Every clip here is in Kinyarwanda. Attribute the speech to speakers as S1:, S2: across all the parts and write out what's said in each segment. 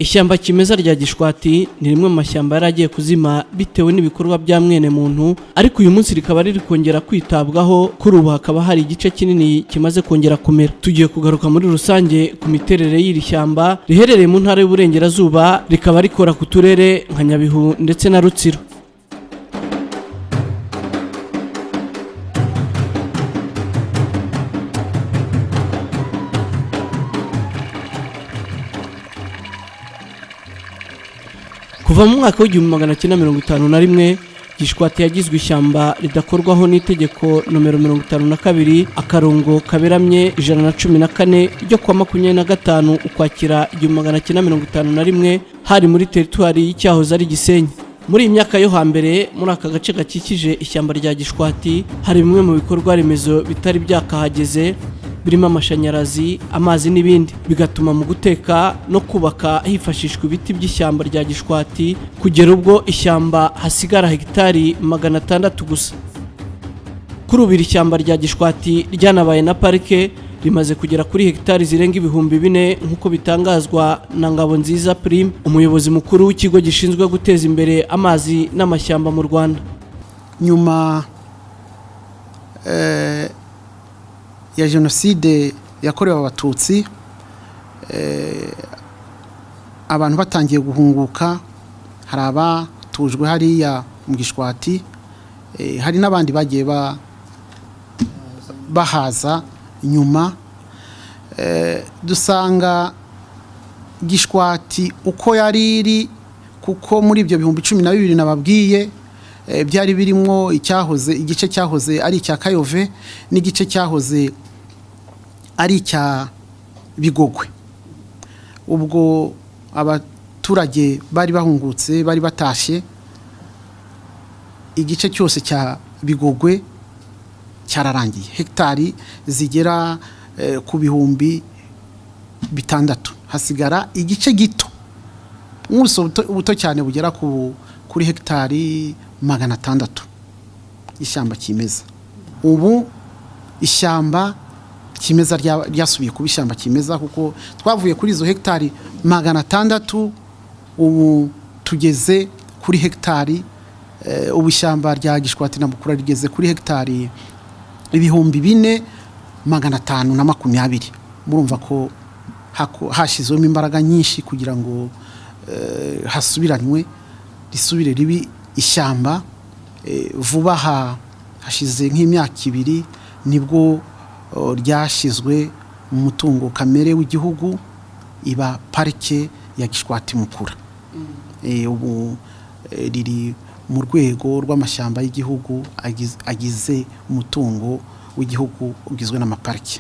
S1: Ishyamba kimeza rya Gishwati ni rimwe mu mashyamba yaragiye kuzima bitewe n'ibikorwa bya mwene muntu, ariko uyu munsi rikaba riri kongera kwitabwaho. Kuri ubu hakaba hari igice kinini kimaze kongera kumera. Tugiye kugaruka muri rusange ku miterere y'iri shyamba riherereye mu ntara y'Uburengerazuba, rikaba rikora ku turere nka Nyabihu ndetse na Rutsiro. Kuva mu mwaka w'1951 Gishwati yagizwe ishyamba ridakorwaho n'itegeko nomero 52 akarongo kaberamye 114 ryo kwa 25 Ukwakira 1951 hari muri teritwari y'icyahoze ari Gisenyi. Muri imyaka yo hambere muri aka gace gakikije ishyamba rya Gishwati hari bimwe mu bikorwa remezo bitari byakahageze, birimo amashanyarazi, amazi n'ibindi, bigatuma mu guteka no kubaka hifashishwa ibiti by'ishyamba rya Gishwati kugera ubwo ishyamba hasigara hegitari 600 gusa. Kuri ubu ishyamba rya Gishwati ryanabaye na parike, rimaze kugera kuri hegitari zirenga 4000 nk'uko bitangazwa na Ngabonziza Prime, umuyobozi mukuru w'ikigo gishinzwe guteza imbere amazi n'amashyamba mu Rwanda.
S2: Nyuma ya jenoside yakorewe abatutsi, abantu batangiye guhunguka, hari abatujwe hariya mu Gishwati, hari n'abandi bagiye bahaza nyuma. Dusanga Gishwati uko yari iri, kuko muri ibyo 2012 nababwiye byari birimo igice cyahoze ari icya Kayove n'igice cyahoze ari icya Bigogwe. Ubwo abaturage bari bahungutse, bari batashye, igice cyose cya Bigogwe cyararangiye, hegitari zigera ku 600, hasigara igice gito, ubuso buto cyane bugera kuri hegitari 600 ishyamba kimeza. Ubu ishyamba kimeza ryasubiye kuba ishyamba kimeza, kuko twavuye kuri izo hegitari 600, ubu tugeze kuri hegitari, ubu ishyamba rya Gishwati na Mukura rigeze kuri hegitari 4520. Murumva ko hashyizwemo imbaraga nyinshi kugira ngo hasubiranywe, risubire ribi ishyamba. Vuba hashize nk'imyaka 2 nibwo ryashyizwe mu mutungo kamere w'igihugu, iba parike ya Gishwati Mukura. Ubu riri mu rwego rw'amashyamba y'igihugu agize umutungo w'igihugu ugizwe n'amaparike.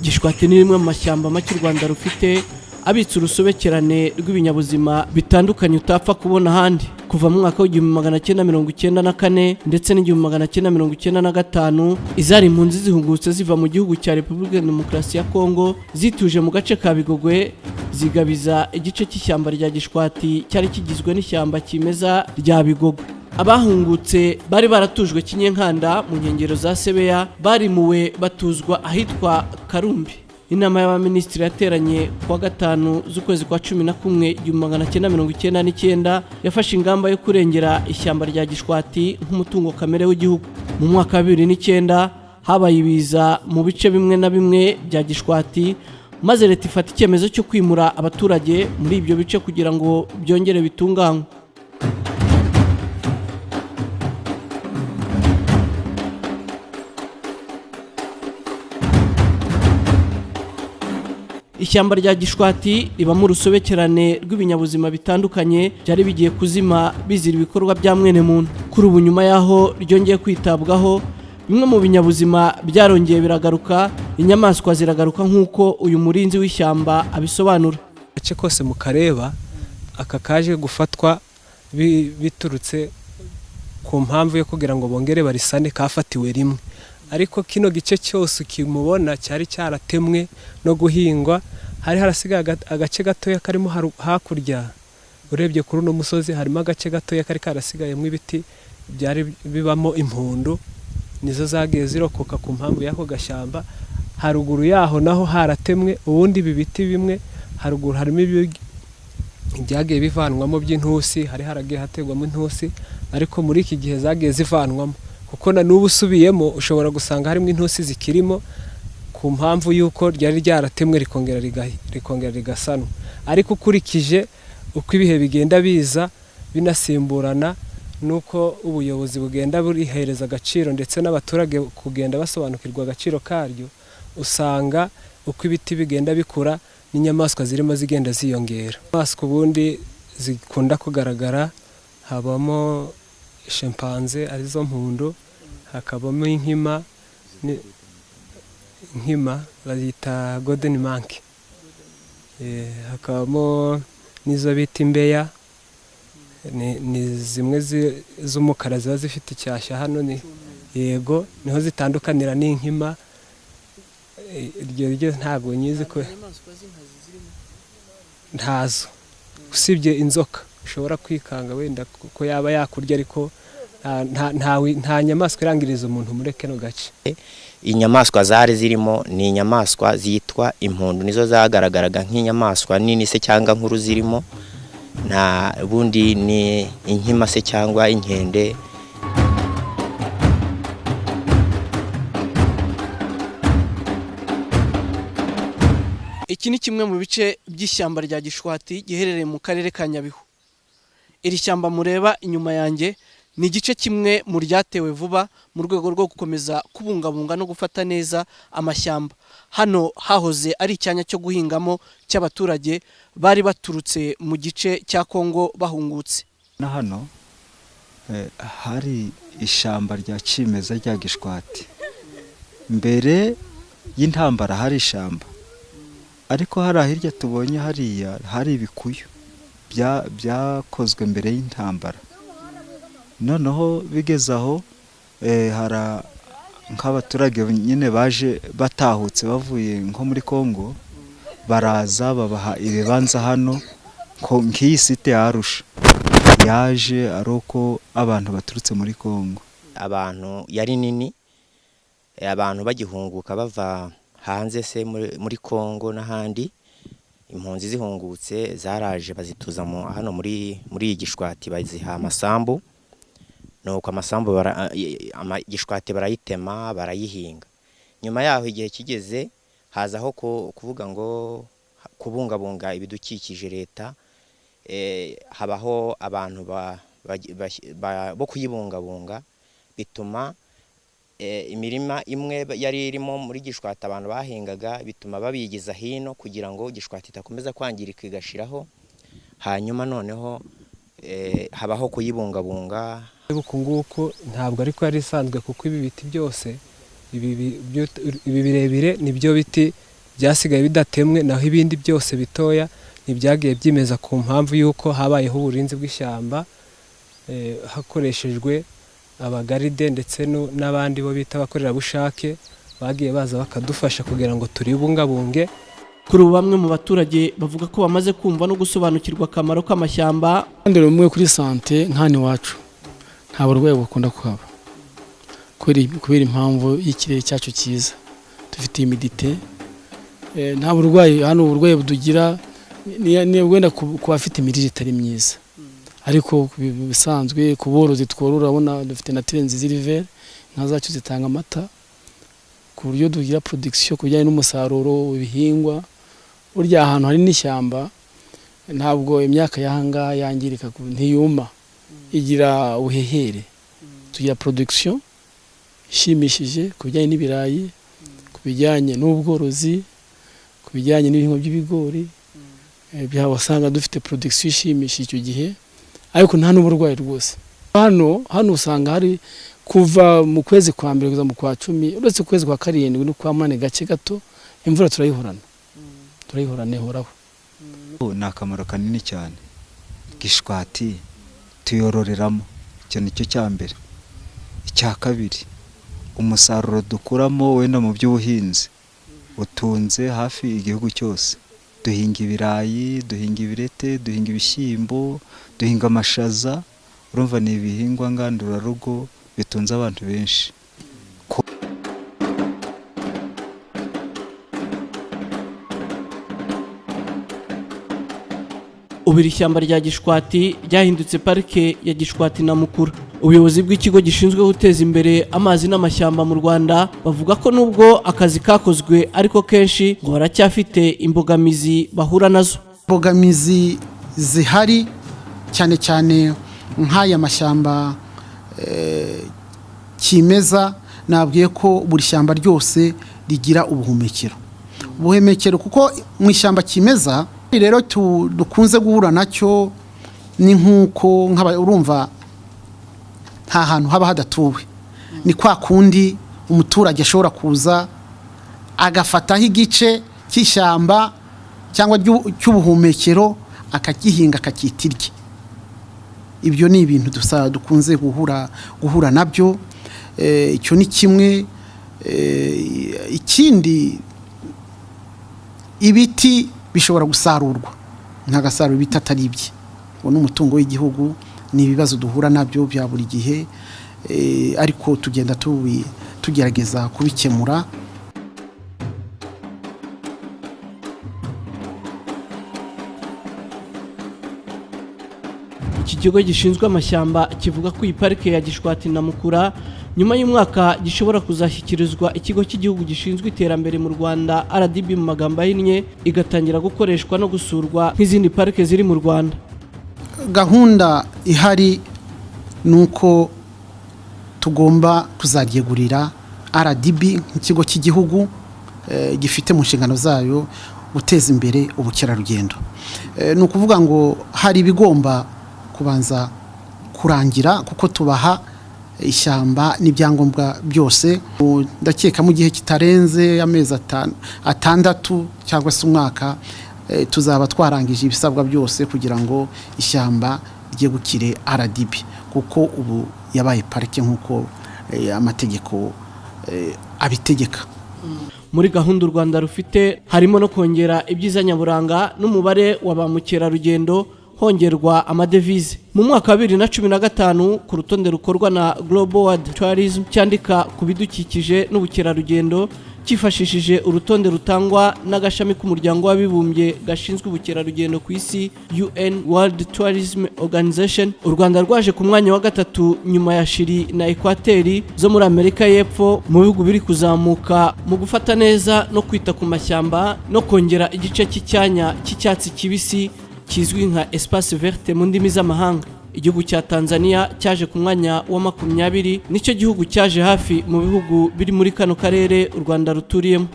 S1: Gishwati ni rimwe mu mashyamba make u Rwanda rufite, abitse urusobekerane rw'ibinyabuzima bitandukanye utapfa kubona ahandi. Kuva mu mwaka w'1994 ndetse n'1995 izari impunzi zihungutse ziva mu gihugu cya Repubulika ya Demokarasi ya Kongo zituje mu gace ka Bigogwe, zigabiza igice cy'ishyamba rya Gishwati cyari kigizwe n'ishyamba kimeza rya Bigogwe. Abahungutse bari baratujwe Kinyenkanda mu nkengero za Sebeya, barimuwe batuzwa ahitwa Karumbi. Inama y'abaminisitiri yateranye kuwa 5 z'ukwezi kwa 11 1999 yafashe ingamba yo kurengera ishyamba rya Gishwati nk'umutungo kamere w'igihugu. Mu mwaka wa 2009 habaye ibiza mu bice bimwe na bimwe bya Gishwati, maze leta ifata icyemezo cyo kwimura abaturage muri ibyo bice kugira ngo byongere bitunganywe. Ishyamba rya Gishwati ribamo urusobekerane rw'ibinyabuzima bitandukanye byari bigiye kuzima bizira ibikorwa bya mwene muntu. Kuri ubu nyuma yaho ryongeye kwitabwaho, bimwe mu binyabuzima byarongeye biragaruka, inyamaswa ziragaruka nk'uko uyu murinzi w'ishyamba abisobanura.
S3: Gace kose mukareba aka kaje gufatwa biturutse ku mpamvu yo kugira ngo bongere barisane, kafatiwe rimwe. Ariko kino gice cyose ukimubona cyari cyaratemwe no guhingwa, hari harasigaye agace gatoya karimo hakurya urebye kuri uno musozi harimo agace gatoya kari karasigayemo ibiti byari bibamo impundu, nizo zagiye zirokoka ku mpamvu y'ako gashyamba. Haruguru yaho naho haratemwe, ubundi ibi biti bimwe haruguru harimo ibyagiye bivanwamo by'intusi, hari haragiye hategwamo intusi, ariko muri iki gihe zagiye zivanwamo, kuko na n'ubu usubiyemo ushobora gusanga harimo intusi zikirimo ku mpamvu y'uko ryari ryaratemwe rikongera rigasanwa. Ariko ukurikije uko ibihe bigenda biza binasimburana, nuko ubuyobozi bugenda burihereza agaciro ndetse n'abaturage kugenda basobanukirwa agaciro karyo, usanga uko ibiti bigenda bikura n'inyamaswa zirimo zigenda ziyongera. Inyamaswa ubundi zikunda kugaragara habamo chimpanze arizo mpundu, hakabamo inkima bazita golden monkey, hakabamo n'izo bita imbeya, ni zimwe z'umukara ziba zifite icyashya. Hano ni yego niho zitandukanira n'inkima. Iryo ntabwo nyizi ko ntazo, usibye inzoka ushobora kwikanga wenda ko yaba yakurya, ariko nta nyamaswa irangiriza umuntu muri kano gace.
S4: Inyamaswa zari zirimo ni inyamaswa zitwa impundu, nizo zagaragaraga nk'inyamaswa nini se cyangwa nkuru zirimo, nta bundi ni inkima se cyangwa inkende.
S1: Iki ni kimwe mu bice by'ishyamba rya Gishwati giherereye mu karere ka Nyabihu. Iri shyamba mureba inyuma yanjye ni igice kimwe mu ryatewe vuba mu rwego rwo gukomeza kubungabunga no gufata neza amashyamba. Hano hahoze ari icyanya cyo guhingamo cy'abaturage bari baturutse mu gice cya Kongo bahungutse.
S5: Na hano hari ishyamba rya kimeza rya Gishwati. Mbere y'intambara hari ishyamba, ariko hari ahirya tubonye hariya hari ibikuyu byakozwe mbere y'intambara. Noneho bigeze aho nk'abaturage nyine baje batahutse bavuye nko muri Kongo, baraza babaha ibibanza hano nk'iyi site ya Arusha yaje ari uko abantu baturutse muri Kongo.
S4: Abantu yari nini, abantu bagihunguka bava hanze se muri Kongo n'ahandi, impunzi zihungutse zaraje bazituza hano muri Gishwati, baziha amasambu. Nuko amasambu Gishwati barayitema barayihinga. Nyuma yaho igihe kigeze hazaho kuvuga ngo kubungabunga ibidukikije leta, habaho abantu bo kuyibungabunga, bituma imirima imwe yari irimo muri Gishwati abantu bahingaga, bituma babigiza hino kugira ngo Gishwati itakomeza kwangirika igashiraho. Hanyuma noneho habaho kuyibungabunga.
S3: Uku nguku ntabwo ariko yari isanzwe, kuko ibi biti byose ibi birebire nibyo biti byasigaye bidatemwe, naho ibindi byose bitoya ntibyagiye byimeza ku mpamvu y'uko habayeho uburinzi bw'ishyamba hakoreshejwe abagaride ndetse n'abandi bo bita abakorerabushake bagiye baza bakadufasha kugira ngo turibungabunge.
S1: Kuri ubu bamwe mu baturage bavuga ko bamaze kumva no gusobanukirwa akamaro k'amashyamba.
S6: Kandi rumwe kuri sante nk'ani wacu nta burwayi bukunda kuhaba kubera impamvu y'ikirere cyacu cyiza, dufite imidite, nta burwayi hano. Uburwayi budugira ni wenda ku bafite imirire itari myiza, ariko bisanzwe ku borozi tworora, urabona dufite nature nziza river, inka zacu zitanga amata, ku buryo dugira production ku bijyanye n'umusaruro w'ibihingwa. Burya ahantu hari n'ishyamba ntabwo imyaka yahanga yangirika, ntiyuma, igira ubuhehere. Tugira production ishimishije ku bijyanye n'ibirayi, ku bijyanye n'ubworozi, ku bijyanye n'ibihingwa by'ibigori, wasanga dufite production ishimishije icyo gihe, ariko nta n'uburwayi rwose. Hano usanga hari kuva mu kwezi kwa mbere kugeza mu kwa 10, uretse kwezi kwa 7 no kwa 8 gace gato, imvura turayihorana ihoraho.
S5: Ni akamaro kanini cyane Gishwati tuyororeramo, icyo nicyo cya mbere. Icya kabiri, umusaruro dukuramo wenda mu by'ubuhinzi utunze hafi igihugu cyose. duhinga ibirayi, duhinga ibirete, duhinga ibishyimbo, duhinga amashaza. Urumva ni ibihingwa ngandurarugo bitunze abantu benshi.
S1: ubu iri shyamba rya Gishwati ryahindutse parike ya Gishwati na Mukura. Ubuyobozi bw'ikigo gishinzwe guteza imbere amazi n'amashyamba mu Rwanda bavuga ko nubwo akazi kakozwe ariko kenshi ngo baracyafite imbogamizi bahura nazo.
S2: Imbogamizi zihari cyane cyane nk'aya mashyamba kimeza, nabwiye ko buri shyamba ryose rigira ubuhumekero kuko mu ishyamba kimeza rero dukunze guhura nacyo ni nk'uko urumva nta hantu haba hadatuwe, ni kwa kundi umuturage ashobora kuza agafataho igice cy'ishyamba cyangwa cy'ubuhumekero akagihinga akakitirya. Ibyo ni ibintu dukunze guhura nabyo. Icyo ni kimwe. Ikindi, ibiti bishobora gusarurwa ntagasarura ibiti atari ibye. Uwo ni umutungo w'igihugu, ni ibibazo duhura nabyo bya buri gihe, ariko tugenda tugerageza kubikemura.
S1: Iki kigo gishinzwe amashyamba kivuga ko iyi parike ya Gishwati na Mukura nyuma y'umwaka gishobora kuzashyikirizwa ikigo cy'igihugu gishinzwe iterambere mu Rwanda RDB mu magambo ahinnye, igatangira gukoreshwa no gusurwa nk'izindi parike ziri mu Rwanda.
S2: Gahunda ihari nuko tugomba kuzaryegurira RDB nk'ikigo cy'igihugu gifite mu nshingano zayo guteza imbere ubukerarugendo. Ni ukuvuga ngo hari ibigomba kubanza kurangira kuko tubaha ishyamba n'ibyangombwa byose. Ndakeka mu gihe kitarenze amezi 6 cyangwa se umwaka tuzaba twarangije ibisabwa byose kugira ngo ishyamba ryegukire RDB, kuko ubu yabaye parike nk'uko amategeko abitegeka.
S1: Muri gahunda u Rwanda rufite harimo no kongera ibyiza nyaburanga n'umubare wa ba mukerarugendo, hongerwa amadevize. Mu mwaka wa 2015 ku rutonde rukorwa na Global World Tourism cyandika ku bidukikije n'ubukerarugendo cyifashishije urutonde rutangwa n'agashami k'umuryango w'abibumbye gashinzwe ubukerarugendo ku isi UN World Tourism Organization, u Rwanda rwaje ku mwanya wa 3 nyuma ya Chili na Equateur zo muri Amerika y'Epfo mu bihugu biri kuzamuka mu gufata neza no kwita ku mashyamba no kongera igice cy'icyanya cy'icyatsi kibisi kizwi nka espace verte mu ndimi z'amahanga. Igihugu cya Tanzania cyaje ku mwanya wa 20, nicyo gihugu cyaje hafi mu bihugu biri muri kano karere u Rwanda ruturiyemo.